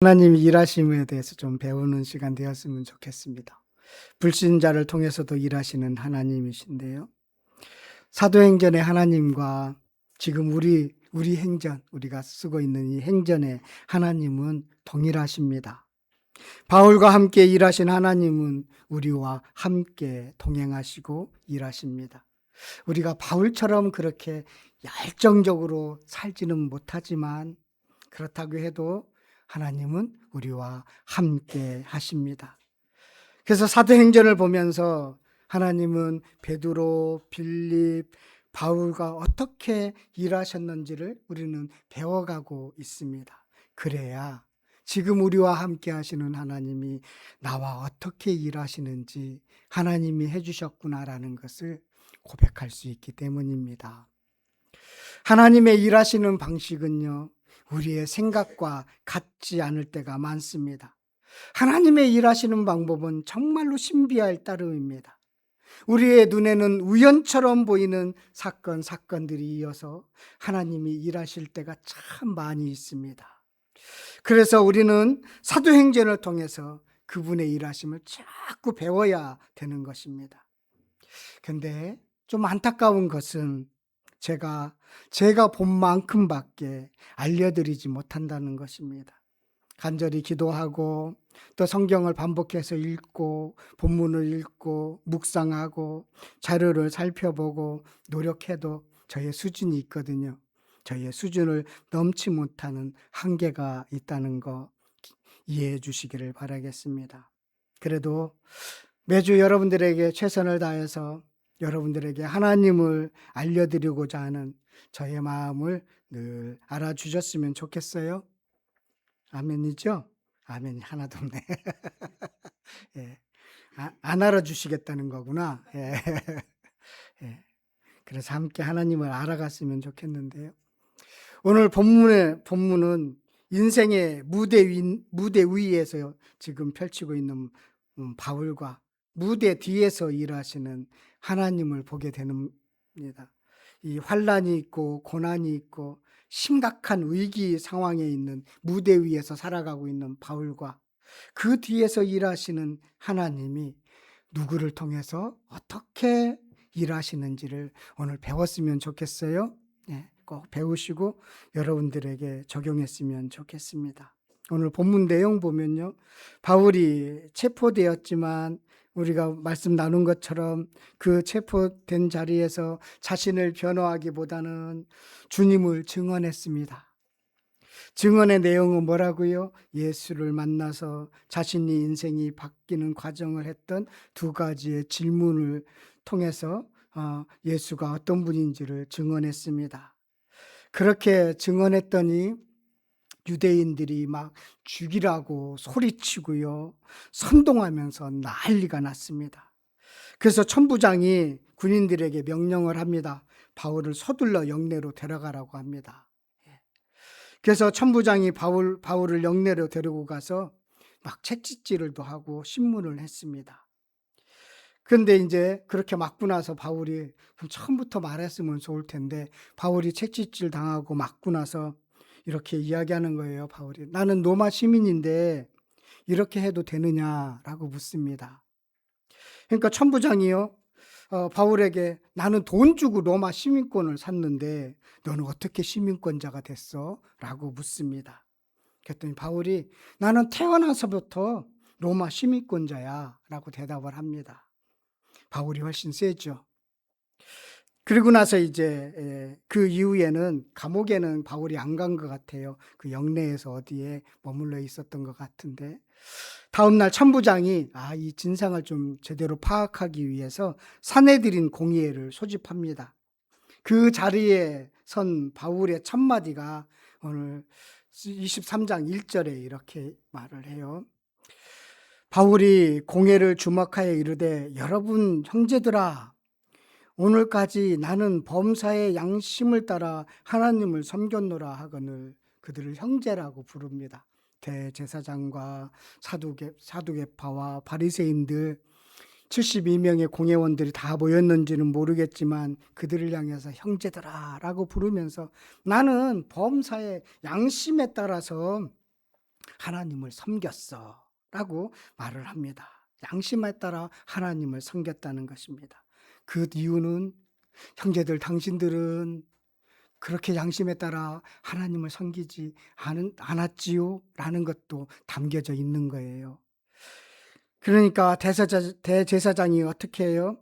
하나님이 일하심에 대해서 좀 배우는 시간 되었으면 좋겠습니다. 불신자를 통해서도 일하시는 하나님이신데요. 사도행전의 하나님과 지금 우리 행전, 우리가 쓰고 있는 이 행전의 하나님은 동일하십니다. 바울과 함께 일하신 하나님은 우리와 함께 동행하시고 일하십니다. 우리가 바울처럼 그렇게 열정적으로 살지는 못하지만 그렇다고 해도 하나님은 우리와 함께 하십니다. 그래서 사도행전을 보면서 하나님은 베드로, 빌립, 바울과 어떻게 일하셨는지를 우리는 배워가고 있습니다. 그래야 지금 우리와 함께 하시는 하나님이 나와 어떻게 일하시는지 하나님이 해주셨구나라는 것을 고백할 수 있기 때문입니다. 하나님의 일하시는 방식은요, 우리의 생각과 같지 않을 때가 많습니다. 하나님의 일하시는 방법은 정말로 신비할 따름입니다. 우리의 눈에는 우연처럼 보이는 사건들이 이어서 하나님이 일하실 때가 참 많이 있습니다. 그래서 우리는 사도행전을 통해서 그분의 일하심을 자꾸 배워야 되는 것입니다. 근데 좀 안타까운 것은 제가 본 만큼밖에 알려드리지 못한다는 것입니다. 간절히 기도하고 또 성경을 반복해서 읽고 본문을 읽고 묵상하고 자료를 살펴보고 노력해도 저의 수준이 있거든요. 저의 수준을 넘지 못하는 한계가 있다는 거 이해해 주시기를 바라겠습니다. 그래도 매주 여러분들에게 최선을 다해서 여러분들에게 하나님을 알려드리고자 하는 저의 마음을 늘 알아주셨으면 좋겠어요. 아멘이죠? 아멘이 하나도 없네. 예. 안 알아주시겠다는 거구나. 예. 예. 그래서 함께 하나님을 알아갔으면 좋겠는데요. 오늘 본문은 인생의 무대 위에서 지금 펼치고 있는 바울과 무대 뒤에서 일하시는 하나님을 보게 됩니다. 이 환란이 있고 고난이 있고 심각한 위기 상황에 있는 무대 위에서 살아가고 있는 바울과 그 뒤에서 일하시는 하나님이 누구를 통해서 어떻게 일하시는지를 오늘 배웠으면 좋겠어요. 네, 꼭 배우시고 여러분들에게 적용했으면 좋겠습니다. 오늘 본문 내용 보면요, 바울이 체포되었지만 우리가 말씀 나눈 것처럼 그 체포된 자리에서 자신을 변호하기보다는 주님을 증언했습니다. 증언의 내용은 뭐라고요? 예수를 만나서 자신이 인생이 바뀌는 과정을 했던 두 가지의 질문을 통해서 예수가 어떤 분인지를 증언했습니다. 그렇게 증언했더니 유대인들이 막 죽이라고 소리치고요, 선동하면서 난리가 났습니다. 그래서 천부장이 군인들에게 명령을 합니다. 바울을 서둘러 영내로 데려가라고 합니다. 그래서 천부장이 바울을 영내로 데리고 가서 막 채찍질을도 하고 신문을 했습니다. 그런데 이제 그렇게 맞고 나서 바울이 처음부터 말했으면 좋을 텐데 바울이 채찍질 당하고 맞고 나서 이렇게 이야기하는 거예요. 바울이 나는 로마 시민인데 이렇게 해도 되느냐라고 묻습니다. 그러니까 천부장이요, 바울에게 나는 돈 주고 로마 시민권을 샀는데 너는 어떻게 시민권자가 됐어? 라고 묻습니다. 그랬더니 바울이 나는 태어나서부터 로마 시민권자야 라고 대답을 합니다. 바울이 훨씬 세죠. 그리고 나서 이제 그 이후에는 감옥에는 바울이 안 간 것 같아요. 그 영내에서 어디에 머물러 있었던 것 같은데 다음날 천부장이 이 진상을 좀 제대로 파악하기 위해서 사내들인 공의회를 소집합니다. 그 자리에 선 바울의 첫 마디가 오늘 23장 1절에 이렇게 말을 해요. 바울이 공회를 주목하여 이르되 여러분 형제들아, 오늘까지 나는 범사의 양심을 따라 하나님을 섬겼노라 하거늘 그들을 형제라고 부릅니다. 대제사장과 사두개파와 바리새인들 72명의 공회원들이 다 모였는지는 모르겠지만 그들을 향해서 형제들아 라고 부르면서 나는 범사의 양심에 따라서 하나님을 섬겼어 라고 말을 합니다. 양심에 따라 하나님을 섬겼다는 것입니다. 그 이유는 형제들 당신들은 그렇게 양심에 따라 하나님을 섬기지 않았지요? 라는 것도 담겨져 있는 거예요. 그러니까 대제사장이 어떻게 해요?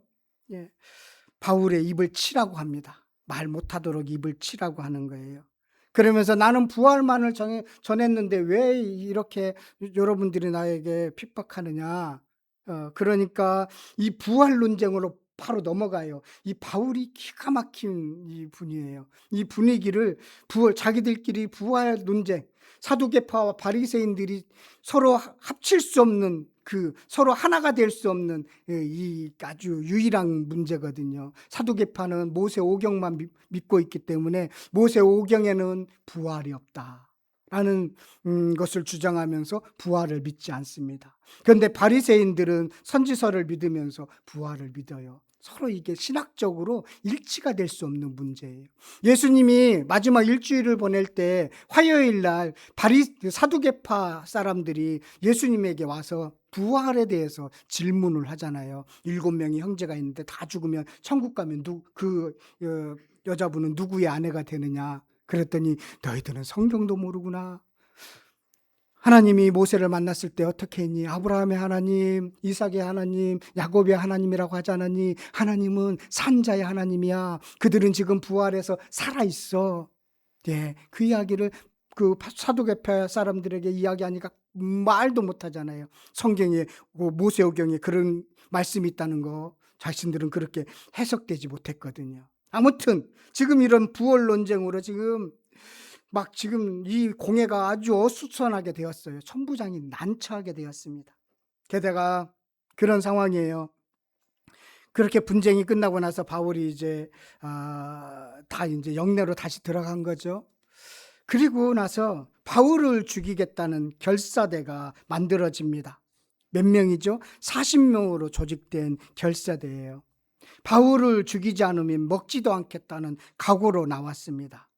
예, 바울의 입을 치라고 합니다. 말 못하도록 입을 치라고 하는 거예요. 그러면서 나는 부활만을 전했는데 왜 이렇게 여러분들이 나에게 핍박하느냐. 그러니까 이 부활 논쟁으로 바로 넘어가요. 이 바울이 기가 막힌 이 분이에요. 이 분위기를 자기들끼리 부활 논쟁, 사두개파와 바리새인들이 서로 합칠 수 없는 서로 하나가 될 수 없는 이 아주 유일한 문제거든요. 사두개파는 모세 오경만 믿고 있기 때문에 모세 오경에는 부활이 없다라는 것을 주장하면서 부활을 믿지 않습니다. 그런데 바리새인들은 선지서를 믿으면서 부활을 믿어요. 서로 이게 신학적으로 일치가 될 수 없는 문제예요. 예수님이 마지막 일주일을 보낼 때 화요일 날 사두개파 사람들이 예수님에게 와서 부활에 대해서 질문을 하잖아요. 7명의 형제가 있는데 다 죽으면 천국 가면 여자분은 누구의 아내가 되느냐. 그랬더니 너희들은 성경도 모르구나. 하나님이 모세를 만났을 때 어떻게 했니? 아브라함의 하나님, 이삭의 하나님, 야곱의 하나님이라고 하지 않았니? 하나님은 산자의 하나님이야. 그들은 지금 부활해서 살아있어. 예, 그 이야기를 그 사두개파 사람들에게 이야기하니까 말도 못하잖아요. 성경에 모세오경에 그런 말씀이 있다는 거 자신들은 그렇게 해석되지 못했거든요. 아무튼 지금 이런 부활 논쟁으로 지금 이 공회가 아주 어수선하게 되었어요. 천부장이 난처하게 되었습니다. 게다가 그런 상황이에요. 그렇게 분쟁이 끝나고 나서 바울이 이제 영내로 다시 들어간 거죠. 그리고 나서 바울을 죽이겠다는 결사대가 만들어집니다. 몇 명이죠? 40명으로 조직된 결사대예요. 바울을 죽이지 않으면 먹지도 않겠다는 각오로 나왔습니다.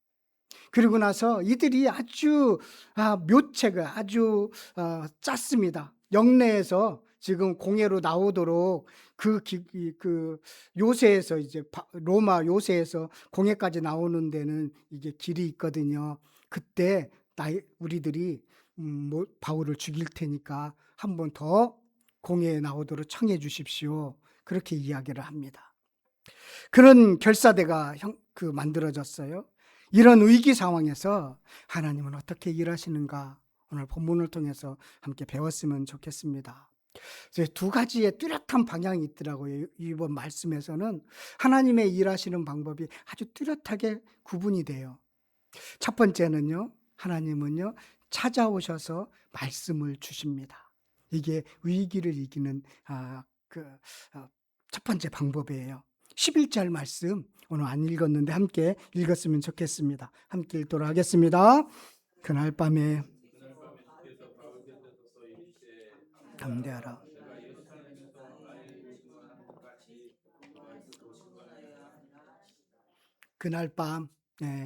그리고 나서 이들이 아주 묘책을 아주 짰습니다. 영내에서 지금 공회로 나오도록 그 요새에서 이제 로마 요새에서 공회까지 나오는 데는 이게 길이 있거든요. 그때 우리들이 바울을 죽일 테니까 한 번 더 공회에 나오도록 청해 주십시오. 그렇게 이야기를 합니다. 그런 결사대가 만들어졌어요. 이런 위기 상황에서 하나님은 어떻게 일하시는가 오늘 본문을 통해서 함께 배웠으면 좋겠습니다. 두 가지의 뚜렷한 방향이 있더라고요. 이번 말씀에서는 하나님의 일하시는 방법이 아주 뚜렷하게 구분이 돼요. 첫 번째는요, 하나님은요 찾아오셔서 말씀을 주십니다. 이게 위기를 이기는 첫 번째 방법이에요. 11절 말씀 오늘 안 읽었는데 함께 읽었으면 좋겠습니다. 함께 읽도록 하겠습니다. 그날 밤에 담대하라. 그날 밤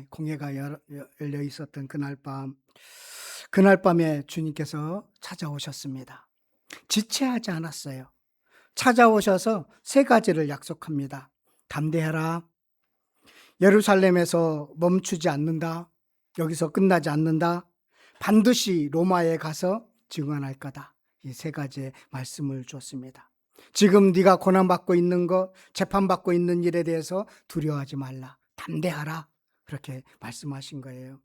공회가 열려 있었던 그날 밤에 주님께서 찾아오셨습니다. 지체하지 않았어요. 찾아오셔서 세 가지를 약속합니다. 담대하라. 예루살렘에서 멈추지 않는다. 여기서 끝나지 않는다. 반드시 로마에 가서 증언할 거다. 이 세 가지의 말씀을 줬습니다. 지금 네가 고난받고 있는 것, 재판받고 있는 일에 대해서 두려워하지 말라. 담대하라. 그렇게 말씀하신 거예요.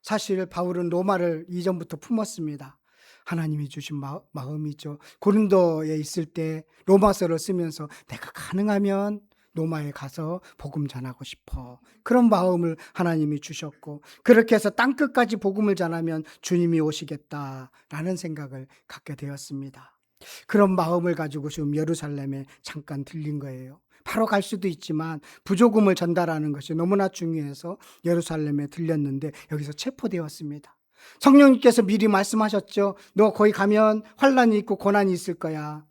사실 바울은 로마를 이전부터 품었습니다. 하나님이 주신 마음이죠. 고린도에 있을 때 로마서를 쓰면서 내가 가능하면 로마에 가서 복음 전하고 싶어. 그런 마음을 하나님이 주셨고 그렇게 해서 땅끝까지 복음을 전하면 주님이 오시겠다라는 생각을 갖게 되었습니다. 그런 마음을 가지고 지금 예루살렘에 잠깐 들린 거예요. 바로 갈 수도 있지만 부조금을 전달하는 것이 너무나 중요해서 예루살렘에 들렸는데 여기서 체포되었습니다. 성령님께서 미리 말씀하셨죠. 너 거기 가면 환난이 있고 고난이 있을 거야.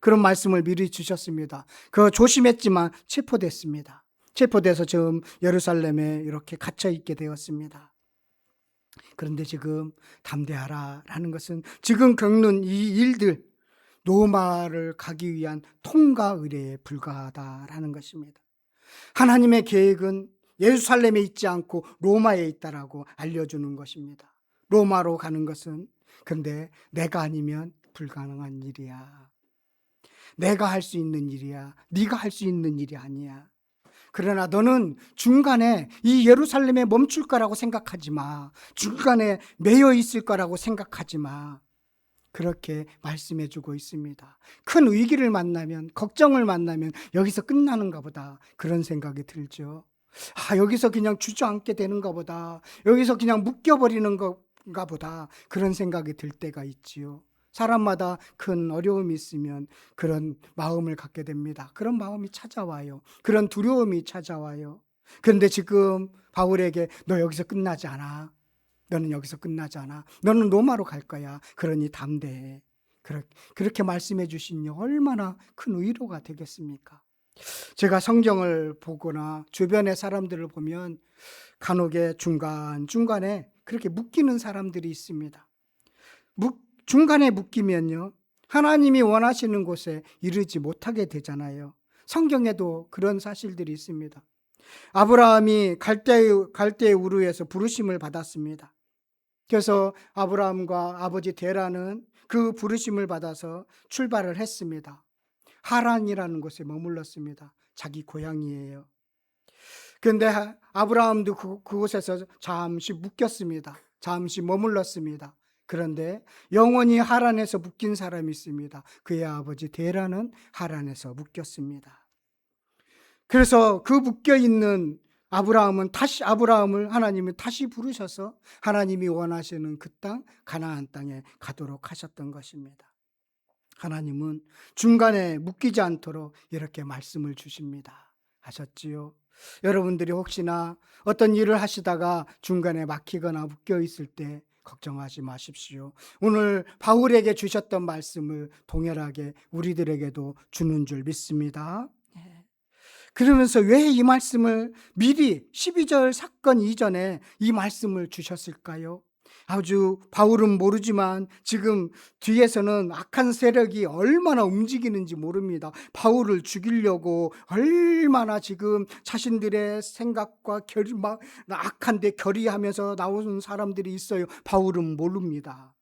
그런 말씀을 미리 주셨습니다. 그거 조심했지만 체포됐습니다. 체포돼서 지금 예루살렘에 이렇게 갇혀 있게 되었습니다. 그런데 지금 담대하라라는 것은 지금 겪는 이 일들, 로마를 가기 위한 통과 의례에 불과하다라는 것입니다. 하나님의 계획은 예루살렘에 있지 않고 로마에 있다라고 알려주는 것입니다. 로마로 가는 것은 근데 내가 아니면 불가능한 일이야. 내가 할 수 있는 일이야. 네가 할 수 있는 일이 아니야. 그러나 너는 중간에 이 예루살렘에 멈출 거라고 생각하지 마. 중간에 매여 있을 거라고 생각하지 마. 그렇게 말씀해 주고 있습니다. 큰 위기를 만나면, 걱정을 만나면 여기서 끝나는가 보다 그런 생각이 들죠. 여기서 그냥 주저앉게 되는가 보다, 여기서 그냥 묶여버리는 건가 보다 그런 생각이 들 때가 있지요. 사람마다 큰 어려움이 있으면 그런 마음을 갖게 됩니다. 그런 마음이 찾아와요. 그런 두려움이 찾아와요. 그런데 지금 바울에게 너 여기서 끝나지 않아. 너는 여기서 끝나지 않아. 너는 로마로 갈 거야. 그러니 담대해. 그렇게 말씀해 주시니 얼마나 큰 위로가 되겠습니까? 제가 성경을 보거나 주변의 사람들을 보면 간혹에 중간중간에 그렇게 묶이는 사람들이 있습니다. 중간에 묶이면요, 하나님이 원하시는 곳에 이르지 못하게 되잖아요. 성경에도 그런 사실들이 있습니다. 아브라함이 갈대의 우르에서 부르심을 받았습니다. 그래서 아브라함과 아버지 데라는 그 부르심을 받아서 출발을 했습니다. 하란이라는 곳에 머물렀습니다. 자기 고향이에요. 그런데 아브라함도 그곳에서 잠시 묶였습니다. 잠시 머물렀습니다. 그런데 영원히 하란에서 묶인 사람이 있습니다. 그의 아버지 데라는 하란에서 묶였습니다. 그래서 그 묶여있는 아브라함을 하나님이 다시 부르셔서 하나님이 원하시는 그 땅, 가나안 땅에 가도록 하셨던 것입니다. 하나님은 중간에 묶이지 않도록 이렇게 말씀을 주십니다. 아셨지요? 여러분들이 혹시나 어떤 일을 하시다가 중간에 막히거나 묶여 있을 때 걱정하지 마십시오. 오늘 바울에게 주셨던 말씀을 동일하게 우리들에게도 주는 줄 믿습니다. 그러면서 왜 이 말씀을 미리 12절 사건 이전에 이 말씀을 주셨을까요? 아주 바울은 모르지만 지금 뒤에서는 악한 세력이 얼마나 움직이는지 모릅니다. 바울을 죽이려고 얼마나 지금 자신들의 생각과 악한데 결의하면서 나오는 사람들이 있어요. 바울은 모릅니다.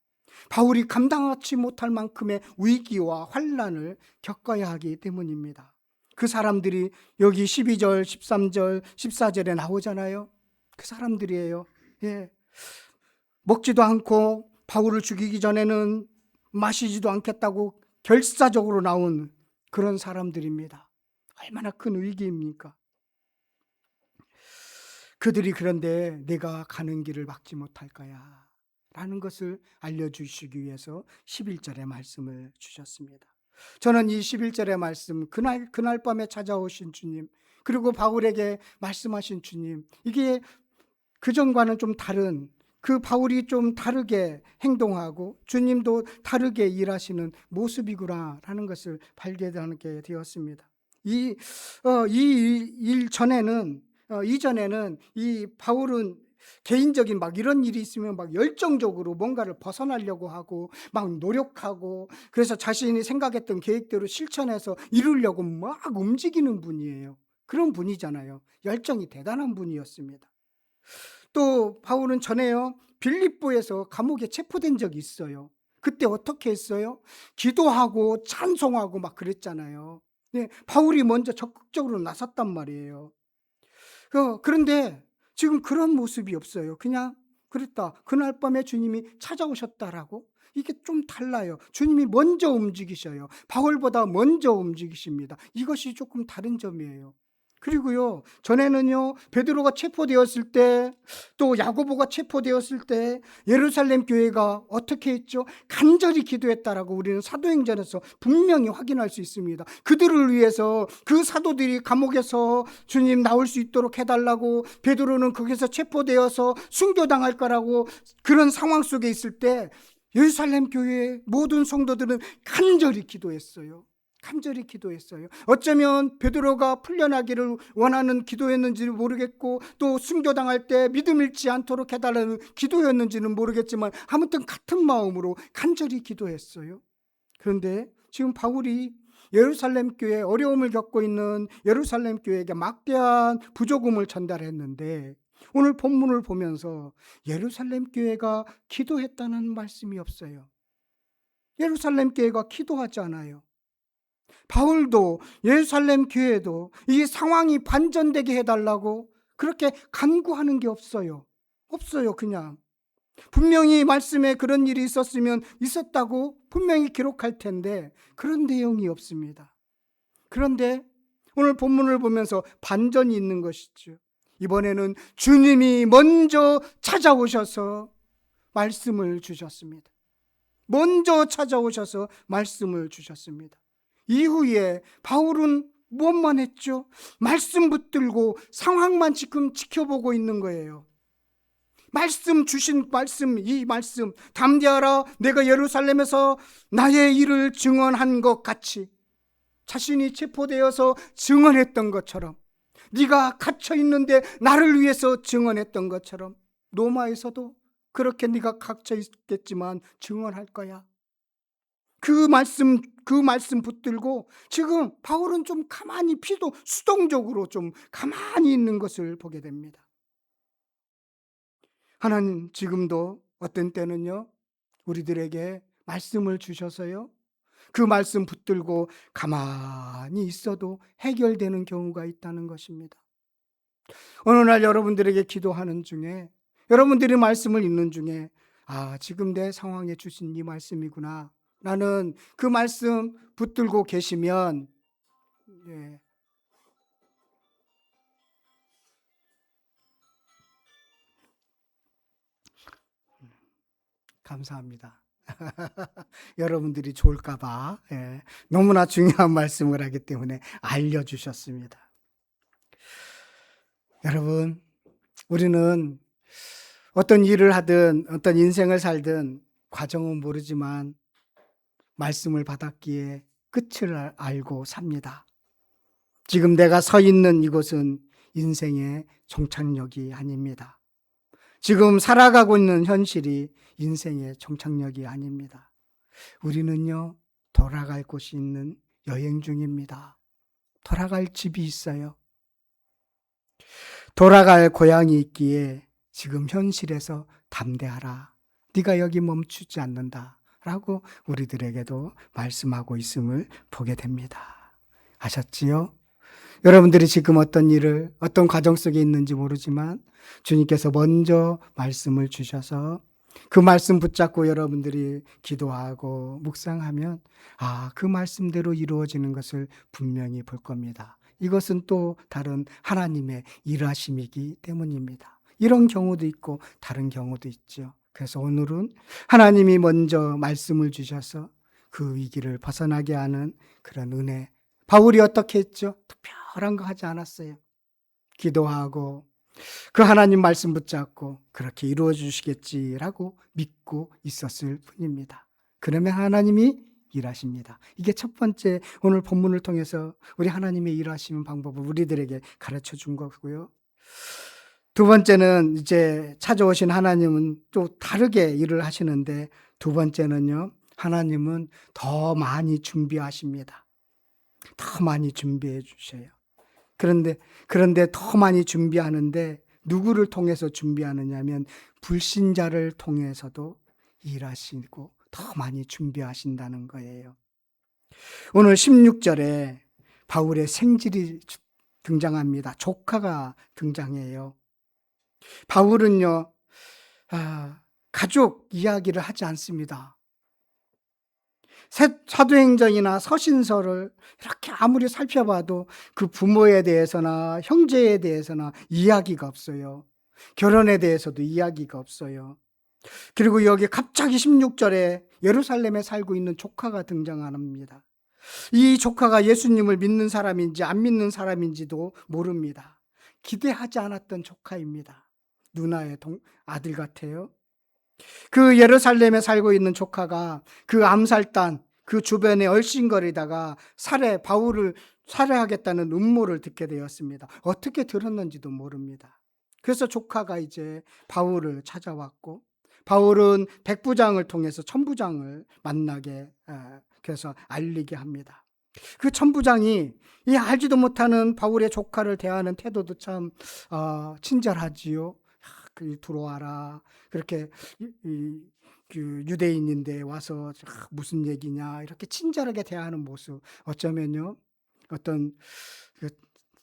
바울이 감당하지 못할 만큼의 위기와 환난을 겪어야 하기 때문입니다. 그 사람들이 여기 12절, 13절, 14절에 나오잖아요. 그 사람들이에요. 예. 먹지도 않고 바울을 죽이기 전에는 마시지도 않겠다고 결사적으로 나온 그런 사람들입니다. 얼마나 큰 위기입니까? 그들이 그런데 내가 가는 길을 막지 못할 거야 라는 것을 알려주시기 위해서 11절의 말씀을 주셨습니다. 저는 이 11절의 말씀, 그날 밤에 찾아오신 주님, 그리고 바울에게 말씀하신 주님, 이게 그전과는 좀 다른, 그 바울이 좀 다르게 행동하고 주님도 다르게 일하시는 모습이구나라는 것을 발견하게 되었습니다. 이전에는 이 바울은 개인적인 이런 일이 있으면 열정적으로 뭔가를 벗어나려고 하고 노력하고, 그래서 자신이 생각했던 계획대로 실천해서 이루려고 움직이는 분이에요. 그런 분이잖아요. 열정이 대단한 분이었습니다. 또 바울은 전에요, 빌립보에서 감옥에 체포된 적이 있어요. 그때 어떻게 했어요? 기도하고 찬송하고 그랬잖아요. 네, 바울이 먼저 적극적으로 나섰단 말이에요. 그런데 지금 그런 모습이 없어요. 그냥 그랬다. 그날 밤에 주님이 찾아오셨다라고? 이게 좀 달라요. 주님이 먼저 움직이셔요. 바울보다 먼저 움직이십니다. 이것이 조금 다른 점이에요. 그리고요, 전에는요, 베드로가 체포되었을 때, 또 야고보가 체포되었을 때 예루살렘 교회가 어떻게 했죠? 간절히 기도했다라고 우리는 사도행전에서 분명히 확인할 수 있습니다. 그들을 위해서 그 사도들이 감옥에서 주님 나올 수 있도록 해달라고, 베드로는 거기서 체포되어서 순교당할 거라고 그런 상황 속에 있을 때 예루살렘 교회의 모든 성도들은 간절히 기도했어요. 간절히 기도했어요. 어쩌면 베드로가 풀려나기를 원하는 기도였는지 모르겠고, 또 순교당할 때 믿음 잃지 않도록 해달라는 기도였는지는 모르겠지만 아무튼 같은 마음으로 간절히 기도했어요. 그런데 지금 바울이 예루살렘 교회, 어려움을 겪고 있는 예루살렘 교회에게 막대한 부조금을 전달했는데, 오늘 본문을 보면서 예루살렘 교회가 기도했다는 말씀이 없어요. 예루살렘 교회가 기도하지 않아요. 바울도 예루살렘 교회도 이 상황이 반전되게 해달라고 그렇게 간구하는 게 없어요. 없어요. 그냥 분명히 말씀에 그런 일이 있었으면 있었다고 분명히 기록할 텐데 그런 내용이 없습니다. 그런데 오늘 본문을 보면서 반전이 있는 것이죠. 이번에는 주님이 먼저 찾아오셔서 말씀을 주셨습니다. 먼저 찾아오셔서 말씀을 주셨습니다. 이후에 바울은 무엇만 했죠? 말씀 붙들고 상황만 지금 지켜보고 있는 거예요. 말씀 주신 말씀, 이 말씀, 담대하라, 내가 예루살렘에서 나의 일을 증언한 것 같이, 자신이 체포되어서 증언했던 것처럼, 네가 갇혀 있는데 나를 위해서 증언했던 것처럼, 로마에서도 그렇게 네가 갇혀 있겠지만 증언할 거야. 그 말씀 붙들고 지금 바울은 좀 가만히, 피도 수동적으로 좀 가만히 있는 것을 보게 됩니다. 하나님 지금도 어떤 때는요, 우리들에게 말씀을 주셔서요, 그 말씀 붙들고 가만히 있어도 해결되는 경우가 있다는 것입니다. 어느 날 여러분들에게 기도하는 중에, 여러분들이 말씀을 읽는 중에, 아, 지금 내 상황에 주신 이 말씀이구나, 나는 그 말씀 붙들고 계시면, 예, 감사합니다. 여러분들이 좋을까봐, 예, 너무나 중요한 말씀을 하기 때문에 알려주셨습니다. 여러분, 우리는 어떤 일을 하든 어떤 인생을 살든 과정은 모르지만 말씀을 받았기에 끝을 알고 삽니다. 지금 내가 서 있는 이곳은 인생의 종착역이 아닙니다. 지금 살아가고 있는 현실이 인생의 종착역이 아닙니다. 우리는요, 돌아갈 곳이 있는 여행 중입니다. 돌아갈 집이 있어요. 돌아갈 고향이 있기에 지금 현실에서 담대하라, 네가 여기 멈추지 않는다 라고 우리들에게도 말씀하고 있음을 보게 됩니다. 아셨지요? 여러분들이 지금 어떤 일을, 어떤 과정 속에 있는지 모르지만 주님께서 먼저 말씀을 주셔서 그 말씀 붙잡고 여러분들이 기도하고 묵상하면, 아, 그 말씀대로 이루어지는 것을 분명히 볼 겁니다. 이것은 또 다른 하나님의 일하심이기 때문입니다. 이런 경우도 있고 다른 경우도 있죠. 그래서 오늘은 하나님이 먼저 말씀을 주셔서 그 위기를 벗어나게 하는 그런 은혜. 바울이 어떻게 했죠? 특별한 거 하지 않았어요. 기도하고 그 하나님 말씀 붙잡고 그렇게 이루어 주시겠지라고 믿고 있었을 뿐입니다. 그러면 하나님이 일하십니다. 이게 첫 번째 오늘 본문을 통해서 우리 하나님의 일하시는 방법을 우리들에게 가르쳐 준 거고요. 두 번째는 이제 찾아오신 하나님은 또 다르게 일을 하시는데, 두 번째는요, 하나님은 더 많이 준비하십니다. 더 많이 준비해 주셔요. 그런데 더 많이 준비하는데 누구를 통해서 준비하느냐면 불신자를 통해서도 일하시고 더 많이 준비하신다는 거예요. 오늘 16절에 바울의 생질이 등장합니다. 조카가 등장해요. 바울은요, 가족 이야기를 하지 않습니다. 사도행전이나 서신서를 이렇게 아무리 살펴봐도 그 부모에 대해서나 형제에 대해서나 이야기가 없어요. 결혼에 대해서도 이야기가 없어요. 그리고 여기 갑자기 16절에 예루살렘에 살고 있는 조카가 등장합니다. 이 조카가 예수님을 믿는 사람인지 안 믿는 사람인지도 모릅니다. 기대하지 않았던 조카입니다. 누나의 아들 같아요. 그 예루살렘에 살고 있는 조카가 그 암살단, 그 주변에 얼씬거리다가 바울을 살해하겠다는 음모를 듣게 되었습니다. 어떻게 들었는지도 모릅니다. 그래서 조카가 이제 바울을 찾아왔고, 바울은 백부장을 통해서 천부장을 만나게, 그래서 알리게 합니다. 그 천부장이 이 알지도 못하는 바울의 조카를 대하는 태도도 참 친절하지요. 들어와라. 그렇게 그 유대인인데 와서 무슨 얘기냐 이렇게 친절하게 대하는 모습, 어쩌면요 어떤 그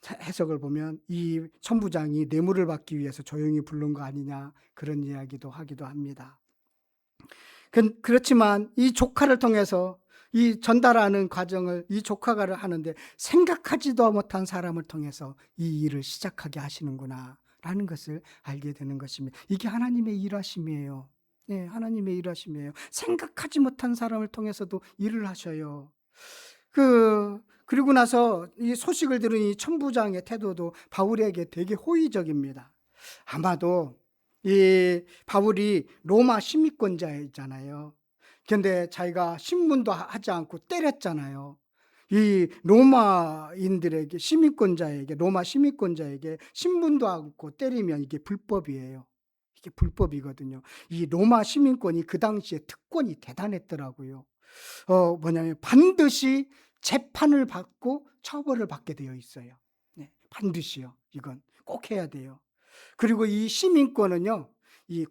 해석을 보면 이 천부장이 뇌물을 받기 위해서 조용히 부른 거 아니냐, 그런 이야기도 하기도 합니다. 그렇지만 이 조카를 통해서 이 전달하는 과정을 이 조카가 하는데, 생각하지도 못한 사람을 통해서 이 일을 시작하게 하시는구나 라는 것을 알게 되는 것입니다. 이게 하나님의 일하심이에요. 네, 하나님의 일하심이에요. 생각하지 못한 사람을 통해서도 일을 하셔요. 그리고 나서 이 소식을 들은 이 천부장의 태도도 바울에게 되게 호의적입니다. 아마도 이 바울이 로마 시민권자였잖아요. 그런데 자기가 신문도 하지 않고 때렸잖아요. 이 로마인들에게, 로마 시민권자에게 신문도 않고 때리면 이게 불법이에요. 이게 불법이거든요. 이 로마 시민권이 그 당시에 특권이 대단했더라고요. 뭐냐면 반드시 재판을 받고 처벌을 받게 되어 있어요. 네, 반드시요. 이건 꼭 해야 돼요. 그리고 이 시민권은요, 이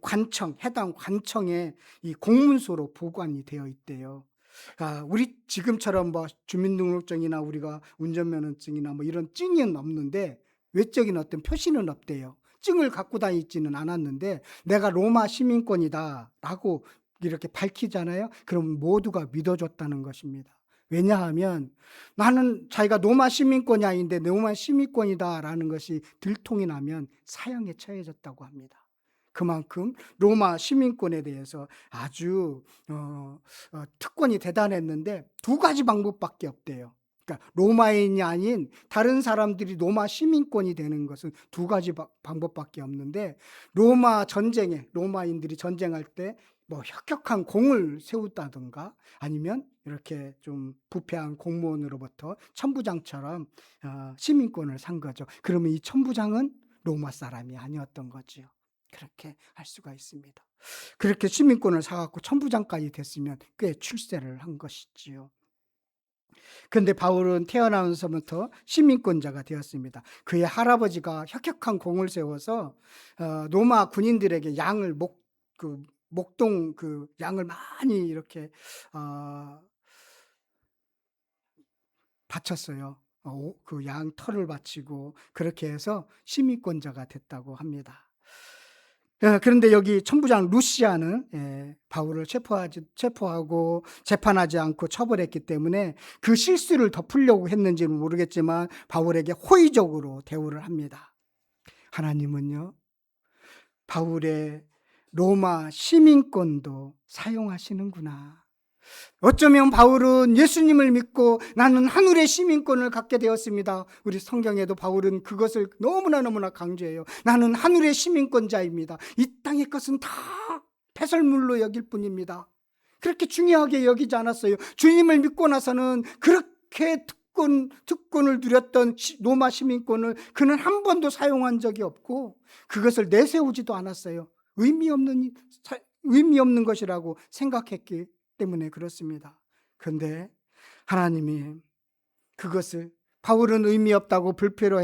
해당 관청에 이 공문서로 보관이 되어 있대요. 우리 지금처럼 뭐 주민등록증이나 우리가 운전면허증이나 뭐 이런 증은 없는데, 외적인 어떤 표시는 없대요. 증을 갖고 다니지는 않았는데 내가 로마 시민권이다라고 이렇게 밝히잖아요. 그럼 모두가 믿어줬다는 것입니다. 왜냐하면 나는 자기가 로마 시민권이 아닌데 로마 시민권이다라는 것이 들통이 나면 사형에 처해졌다고 합니다. 그만큼 로마 시민권에 대해서 아주 특권이 대단했는데, 두 가지 방법밖에 없대요. 그러니까 로마인이 아닌 다른 사람들이 로마 시민권이 되는 것은 두 가지 방법밖에 없는데, 로마인들이 전쟁할 때 뭐 혁혁한 공을 세웠다든가, 아니면 이렇게 좀 부패한 공무원으로부터 천부장처럼 시민권을 산 거죠. 그러면 이 천부장은 로마 사람이 아니었던 거지요. 그렇게 할 수가 있습니다. 그렇게 시민권을 사갖고 천부장까지 됐으면 꽤 출세를 한 것이지요. 그런데 바울은 태어나면서부터 시민권자가 되었습니다. 그의 할아버지가 혁혁한 공을 세워서 로마 군인들에게 목동 양을 많이 이렇게 바쳤어요. 그 양 털을 바치고 그렇게 해서 시민권자가 됐다고 합니다. 그런데 여기 천부장 루시아는 바울을 체포하고 재판하지 않고 처벌했기 때문에 그 실수를 덮으려고 했는지는 모르겠지만 바울에게 호의적으로 대우를 합니다. 하나님은요, 바울의 로마 시민권도 사용하시는구나. 어쩌면 바울은 예수님을 믿고 나는 하늘의 시민권을 갖게 되었습니다. 우리 성경에도 바울은 그것을 너무나 강조해요. 나는 하늘의 시민권자입니다. 이 땅의 것은 다 배설물로 여길 뿐입니다. 그렇게 중요하게 여기지 않았어요. 주님을 믿고 나서는 그렇게 특권을 누렸던 로마 시민권을 그는 한 번도 사용한 적이 없고, 그것을 내세우지도 않았어요. 의미 없는 것이라고 생각했기 때문에 그렇습니다. 그런데 하나님이 그것을, 바울은 의미 없다고 불필요로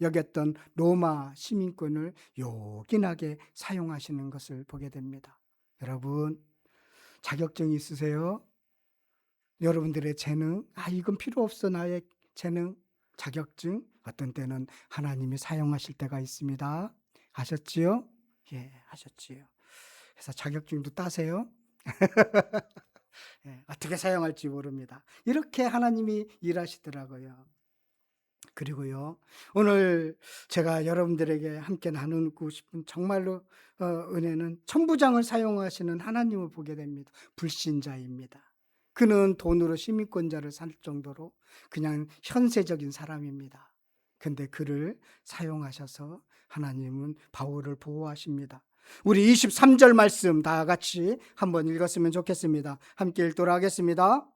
여겼던 로마 시민권을 요긴하게 사용하시는 것을 보게 됩니다. 여러분, 자격증이 있으세요? 여러분들의 재능, 이건 필요 없어. 나의 재능, 자격증, 어떤 때는 하나님이 사용하실 때가 있습니다. 아셨지요? 예, 하셨지요. 그래서 자격증도 따세요. 어떻게 사용할지 모릅니다. 이렇게 하나님이 일하시더라고요. 그리고요, 오늘 제가 여러분들에게 함께 나누고 싶은 정말로 은혜는 천부장을 사용하시는 하나님을 보게 됩니다. 불신자입니다. 그는 돈으로 시민권자를 살 정도로 그냥 현세적인 사람입니다. 근데 그를 사용하셔서 하나님은 바울을 보호하십니다. 우리 23절 말씀 다 같이 한번 읽었으면 좋겠습니다. 함께 읽도록 하겠습니다.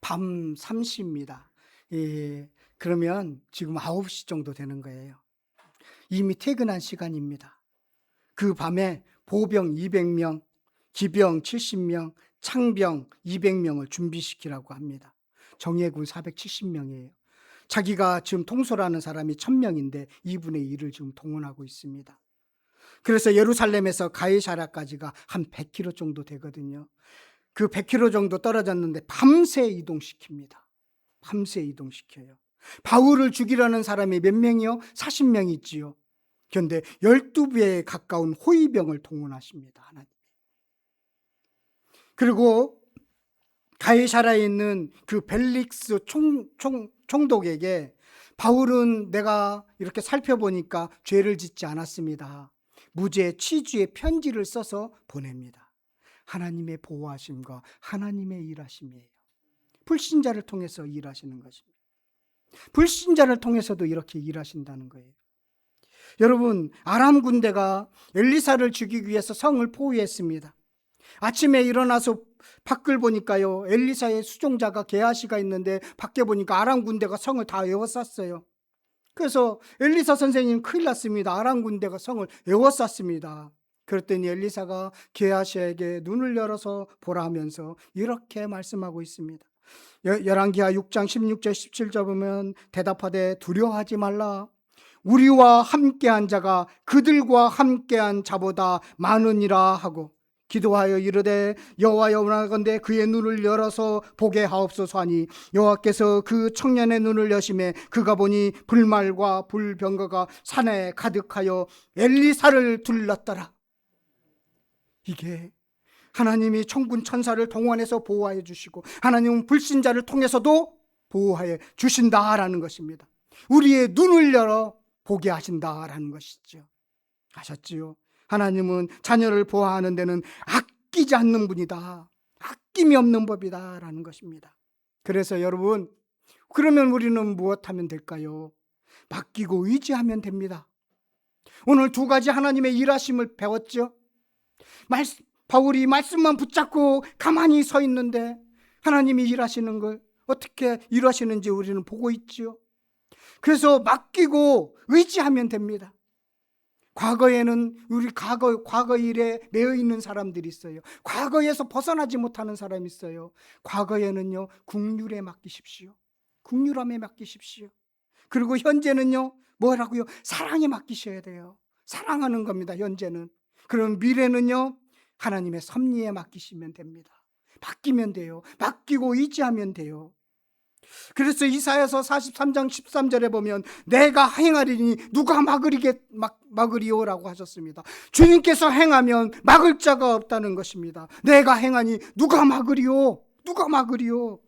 밤 3시입니다. 예, 그러면 지금 9시 정도 되는 거예요. 이미 퇴근한 시간입니다. 그 밤에 보병 200명, 기병 70명, 창병 200명을 준비시키라고 합니다. 정예군 470명이에요. 자기가 지금 통솔하는 사람이 1000명인데 2분의 1을 지금 동원하고 있습니다. 그래서 예루살렘에서 가이사랴까지가 한 100km 정도 되거든요. 그 100km 정도 떨어졌는데 밤새 이동시킵니다. 밤새 이동시켜요. 바울을 죽이려는 사람이 몇 명이요? 40명 있지요. 그런데 12배에 가까운 호위병을 동원하십니다. 하나님. 그리고 가이사랴에 있는 그 벨릭스 총독에게 바울은 내가 이렇게 살펴보니까 죄를 짓지 않았습니다. 무죄 취지의 편지를 써서 보냅니다. 하나님의 보호하심과 하나님의 일하심이에요. 불신자를 통해서 일하시는 것입니다. 불신자를 통해서도 이렇게 일하신다는 거예요. 여러분, 아람 군대가 엘리사를 죽이기 위해서 성을 포위했습니다. 아침에 일어나서 밖을 보니까요, 엘리사의 수종자가 게하시가 있는데 밖에 보니까 아람 군대가 성을 다 에워쌌어요. 그래서 엘리사 선생님 큰일 났습니다. 아람 군대가 성을 에워쌌습니다. 그랬더니 엘리사가 게하시에게 눈을 열어서 보라 하면서 이렇게 말씀하고 있습니다. 열왕기하 6장 16절 17절 보면 대답하되 두려워하지 말라. 우리와 함께한 자가 그들과 함께한 자보다 많으니라 하고 기도하여 이르되 여호와여 원하건대 그의 눈을 열어서 보게 하옵소서 하니 여호와께서 그 청년의 눈을 여심해 그가 보니 불말과 불병거가 산에 가득하여 엘리사를 둘렀더라. 이게 하나님이 천군 천사를 동원해서 보호하여 주시고 하나님은 불신자를 통해서도 보호하여 주신다라는 것입니다. 우리의 눈을 열어 보게 하신다라는 것이죠. 아셨지요? 하나님은 자녀를 보호하는 데는 아끼지 않는 분이다. 아낌이 없는 법이다라는 것입니다. 그래서 여러분, 그러면 우리는 무엇하면 될까요? 맡기고 의지하면 됩니다. 오늘 두 가지 하나님의 일하심을 배웠죠. 바울이 말씀만 붙잡고 가만히 서 있는데 하나님이 일하시는 걸 어떻게 일하시는지 우리는 보고 있지요. 그래서 맡기고 의지하면 됩니다. 과거에는 우리 과거 일에 매여 있는 사람들이 있어요. 과거에서 벗어나지 못하는 사람이 있어요. 과거에는요, 긍휼에 맡기십시오. 긍휼함에 맡기십시오. 그리고 현재는요, 뭐라고요? 사랑에 맡기셔야 돼요. 사랑하는 겁니다, 현재는. 그럼 미래는요, 하나님의 섭리에 맡기시면 됩니다. 맡기면 돼요. 맡기고 의지하면 돼요. 그래서 이사야서 43장 13절에 보면 내가 행하리니 누가 막으리오라고 하셨습니다. 주님께서 행하면 막을 자가 없다는 것입니다. 내가 행하니 누가 막으리오? 누가 막으리오?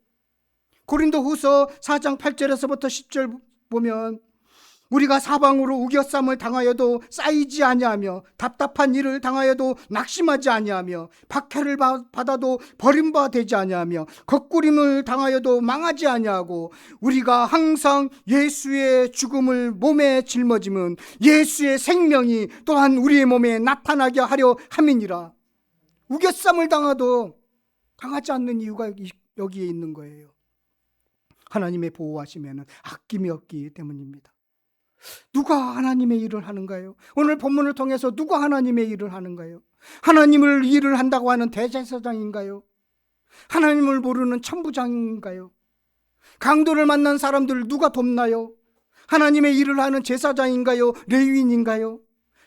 고린도후서 4장 8절에서부터 10절 보면 우리가 사방으로 우겨쌈을 당하여도 쌓이지 아니하며 답답한 일을 당하여도 낙심하지 아니하며 박해를 받아도 버림바 되지 아니하며 거꾸림을 당하여도 망하지 아니하고 우리가 항상 예수의 죽음을 몸에 짊어지면 예수의 생명이 또한 우리의 몸에 나타나게 하려 함이니라. 우겨쌈을 당하도 당하지 않는 이유가 여기에 있는 거예요. 하나님의 보호하시면 아낌이 없기 때문입니다. 누가 하나님의 일을 하는가요? 오늘 본문을 통해서 누가 하나님의 일을 하는가요? 하나님을 일을 한다고 하는 대제사장인가요? 하나님을 모르는 천부장인가요? 강도를 만난 사람들을 누가 돕나요? 하나님의 일을 하는 제사장인가요? 레위인인가요?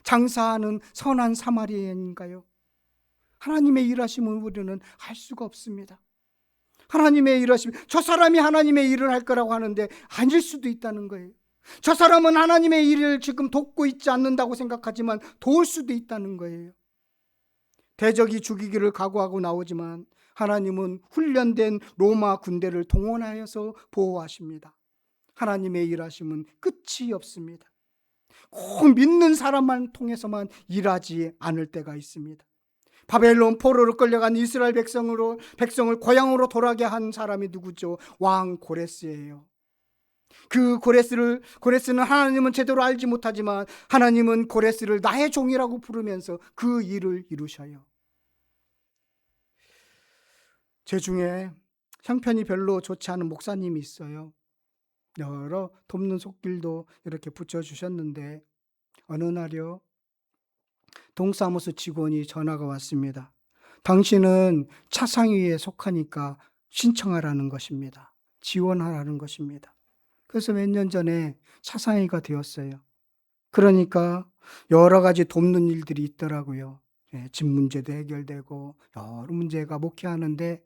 장사하는 선한 사마리아인가요? 하나님의 일하심을 우리는 알 수가 없습니다. 하나님의 일하심, 저 사람이 하나님의 일을 할 거라고 하는데 아닐 수도 있다는 거예요. 저 사람은 하나님의 일을 지금 돕고 있지 않는다고 생각하지만 도울 수도 있다는 거예요. 대적이 죽이기를 각오하고 나오지만 하나님은 훈련된 로마 군대를 동원하여서 보호하십니다. 하나님의 일하심은 끝이 없습니다. 꼭 믿는 사람만 통해서만 일하지 않을 때가 있습니다. 바벨론 포로로 끌려간 이스라엘 백성을 고향으로 돌아가게 한 사람이 누구죠? 왕 고레스예요. 그 고레스는 하나님은 제대로 알지 못하지만 하나님은 고레스를 나의 종이라고 부르면서 그 일을 이루셔요. 제 중에 형편이 별로 좋지 않은 목사님이 있어요. 여러 돕는 속길도 이렇게 붙여주셨는데 어느 날이요. 동사무소 직원이 전화가 왔습니다. 당신은 차상위에 속하니까 신청하라는 것입니다. 지원하라는 것입니다. 그래서 몇 년 전에 차상위가 되었어요. 그러니까 여러 가지 돕는 일들이 있더라고요. 예, 집 문제도 해결되고 여러 문제가 목회하는데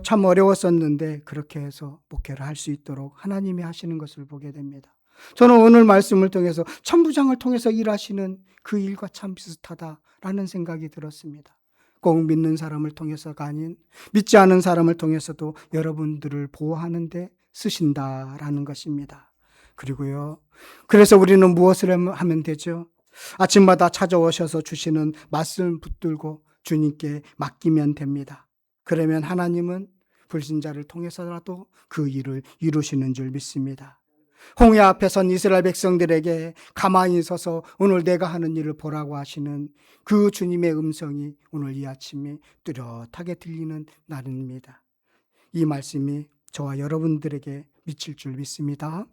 참 어려웠었는데 그렇게 해서 목회를 할 수 있도록 하나님이 하시는 것을 보게 됩니다. 저는 오늘 말씀을 통해서 천부장을 통해서 일하시는 그 일과 참 비슷하다라는 생각이 들었습니다. 꼭 믿는 사람을 통해서가 아닌 믿지 않은 사람을 통해서도 여러분들을 보호하는 데 쓰신다라는 것입니다. 그리고요. 그래서 우리는 무엇을 하면 되죠? 아침마다 찾아오셔서 주시는 말씀 붙들고 주님께 맡기면 됩니다. 그러면 하나님은 불신자를 통해서라도 그 일을 이루시는 줄 믿습니다. 홍해 앞에 선 이스라엘 백성들에게 가만히 서서 오늘 내가 하는 일을 보라고 하시는 그 주님의 음성이 오늘 이 아침에 뚜렷하게 들리는 날입니다. 이 말씀이 저와 여러분들에게 미칠 줄 믿습니다.